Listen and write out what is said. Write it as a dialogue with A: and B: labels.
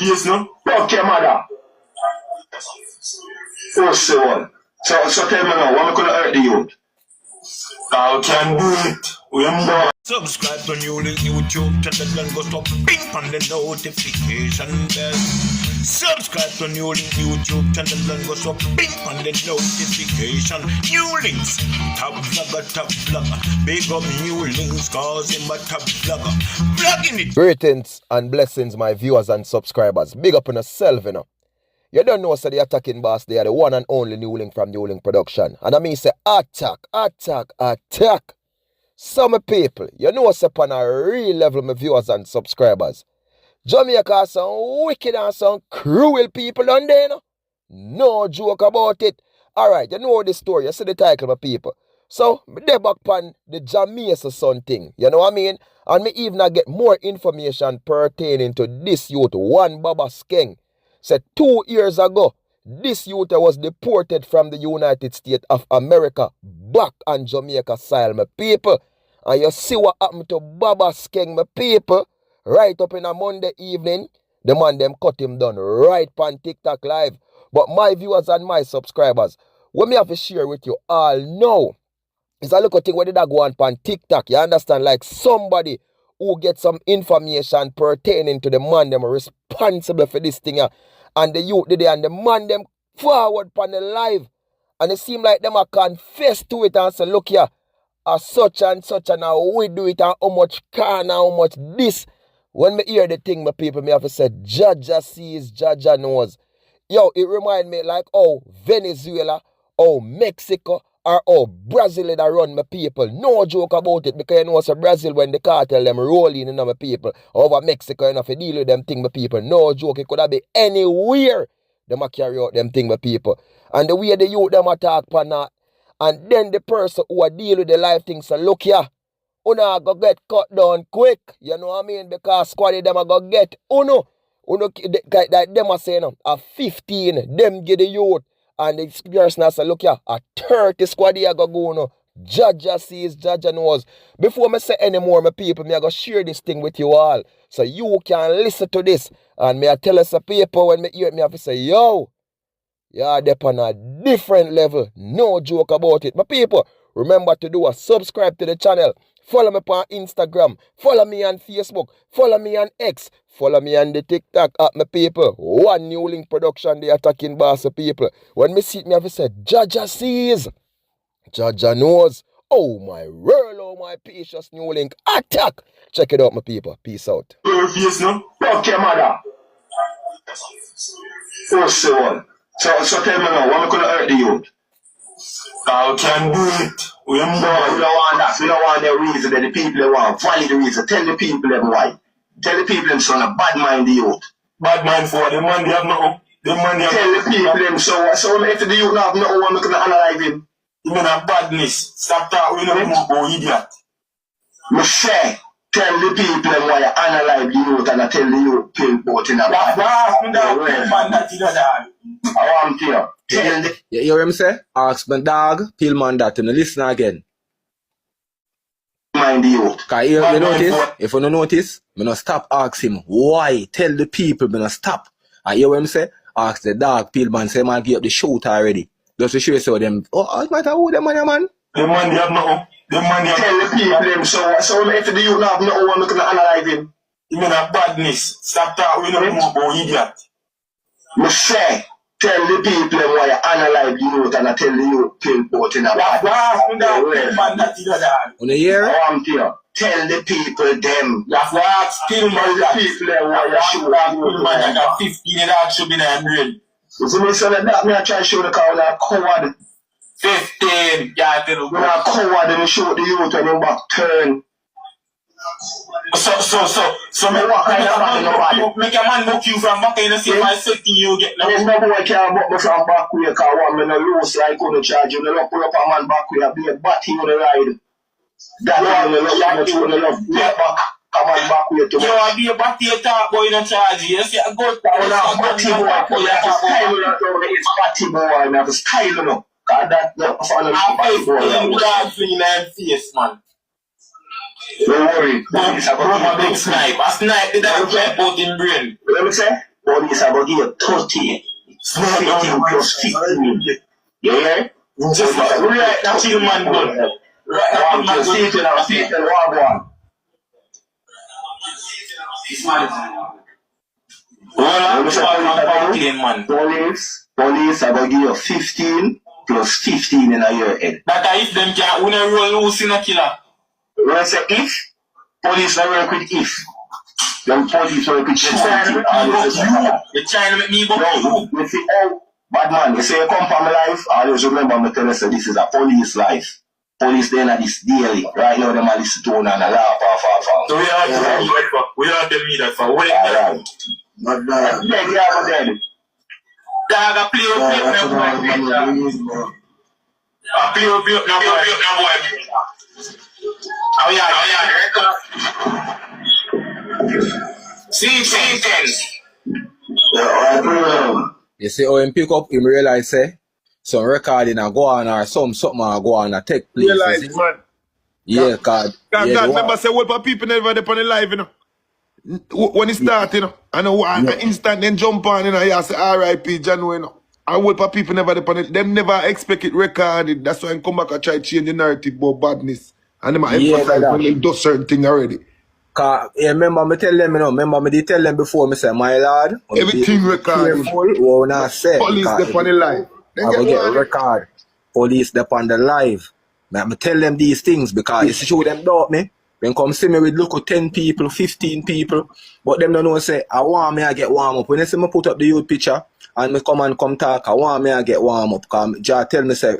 A: face, no?
B: Fuck your mother. First one. So tell me now, what am I gonna hurt the youth?
A: I can do it. We are
C: Subscribe to NEWLINK YouTube channel and go stop ping on the notification bell. Subscribe to NEWLINK YouTube channel and go stop ping on the notification. NEWLINKs, top vlogger. Big up NEWLINKs, cause him a top vlogger. Vlogging it.
D: Greetings and blessings, my viewers and subscribers. Big up on yourself, you know. You don't know, so the attacking boss, they are the one and only NEWLINK from NEWLINK Production. And I mean, say attack. Some people, you know, say upon a real level, my viewers and subscribers. Jamaica has some wicked and some cruel people on there, you know? No joke about it. Alright, you know the story, you see the title, my people. So, they back upon the Jamaica son thing, you know what I mean? And me even get more information pertaining to this youth, one Baba Skeng. Said 2 years ago, this youth was deported from the United States of America back on Jamaica soil, my people. And you see what happened to Baba Skeng, my people, right up in a Monday evening. The man them cut him down right on TikTok live. But my viewers and my subscribers, what me have to share with you all now is a little thing where did I go on TikTok. You understand? Like somebody who get some information pertaining to the man them responsible for this thing. And the youth did it, and the man them forward on the live. And it seem like them a confess to it and say, look here, such and how we do it and how much can and how much this. When me hear the thing, my people, me have to say, Jaja sees, Jaja knows. Yo, it remind me like how Venezuela, how Mexico, or how Brazil that run my people. No joke about it, because you know so Brazil when the cartel them rolling in my people. Over Mexico, you know, to deal with them thing, my people. No joke, it could have been anywhere them a carry out them thing, my people. And the way the youth them attack upon that. And then the person who are deal with the life thing say, look here, una go get cut down quick. You know what I mean? Because squad them a go get uno like them a say no, a 15, them get the youth. And the person say, look here, a 30 squad here go no. Jaja sees, Jaja knows. Before me say any more, my people, me I go share this thing with you all. So you can listen to this. And me I tell us the people when me hear it, me have to say, yo, yeah, they're on a different level. No joke about it. My people, remember to do a subscribe to the channel. Follow me on Instagram. Follow me on Facebook. Follow me on X. Follow me on the TikTok app, my people. One NEWLINK Production, the attacking boss of people. When me see it, me have to say, Jaja sees. Jaja knows. Oh my world, oh my precious NEWLINK. Attack. Check it out, my people. Peace out.
A: your face, no?
B: Fuck your mother. First one. So tell me now, what am I gonna hurt the youth?
A: I can do it. We are
B: No, we don't want that. We don't want the reason that the people they want. Valid the reason. Tell the people them why. Tell the people them son a bad mind the youth.
A: bad mind for the man, they have no. The man, they have
B: Tell the people them so if the youth not have no one, I'm gonna analyze him.
A: you mean a badness. Stop talking, we know more go idiot.
B: Me say, tell the people them why you analyze the youth and I tell the youth pinpoint in a bad. I want to tell the
E: You hear him say? Ask my dog, Pillman that, and listen again.
B: mind the youth.
E: Cause you notice, if you don't notice, me no stop ask him why. Tell the people me no stop. I hear him say, ask the dog, Pillman, say man give up the shoot already. Just to show you so them, oh, it matter who them man.
A: The man, they have no. The man, they have
B: Tell the people them so if the youth not have no one, I'm gonna analyze him.
A: you mean a badness. Stop talking, we know more go idiot.
B: Me say, tell the people them why you analyze the youth and I tell the youth pinpoint in a bad.
E: On the year?
B: I want to tell the people them.
A: Still man,
B: The people them why you shoot the youth.
A: man, got 15 that should be in brain.
B: You see me say that me I try to show the car when I coward.
A: 15, yeah, tell
B: When I coward and shoot the youth and then back turn.
A: So
B: Me walk like that man in nobody.
A: make a man book you from back in the same by 15 you get now.
B: There's no boy can book me from back way because one me no loose like on charge. You no pull up a man back way, be a batty on the ride. That one you no love back. Come on back way to me.
A: You want to be a batty talk boy in a charge. You see a good
B: Batty boy, you have to style it. It's batty boy, you have to style it. Cause that follow batty boy.
A: I'm dancing in their face, man.
B: Don't worry.
A: I'm a big snipe. A snipe did I play out in brain.
B: Let me say, but police are going to give you 30. 15 plus 15. You hear?
A: Just right, that's your man done.
B: Right, now, state and one. Police are going to give you 15 plus 15 in a year head.
A: That if them can't win a roll loose in a killer.
B: When I say if, police don't work with if. Them police work with shit.
A: You're trying to make me go you.
B: You see, oh, bad man, you say you come from my life, I always remember me tell you say this is a police life. Police then at this daily. Right now them are listen to one and a laugh off.
A: So we are telling me that for when
B: alright. But yeah, you have a dead.
A: Dog, play Oh yeah. C0NFE.
E: You see how him pick up, him realize say some recording a go on or something a go on a take place.
F: Realize, man.
E: Yeah, God.
F: God, remember say what for people never depend on the live, you know. When it start, you know, and an instant then jump on, you know, you say R.I.P. John, you know. And what for people never depend on it, them never expect it recorded. That's why I come back and try to change the narrative about badness. And them emphasize when they do certain thing already.
E: Cause remember me tell them, you know, remember me did tell them before, me say, my lord,
F: everything recorded.
E: Careful, not say.
F: Police dep on the live.
E: I will get a record. Police dep on the live. Me tell them these things because you show them doubt me. Then come see me with look at 10 people, 15 people. But them don't know say, I want me to get warm up. When they see me put up the youth picture and me come talk, I want me to get warm up. Because Jah tell me say,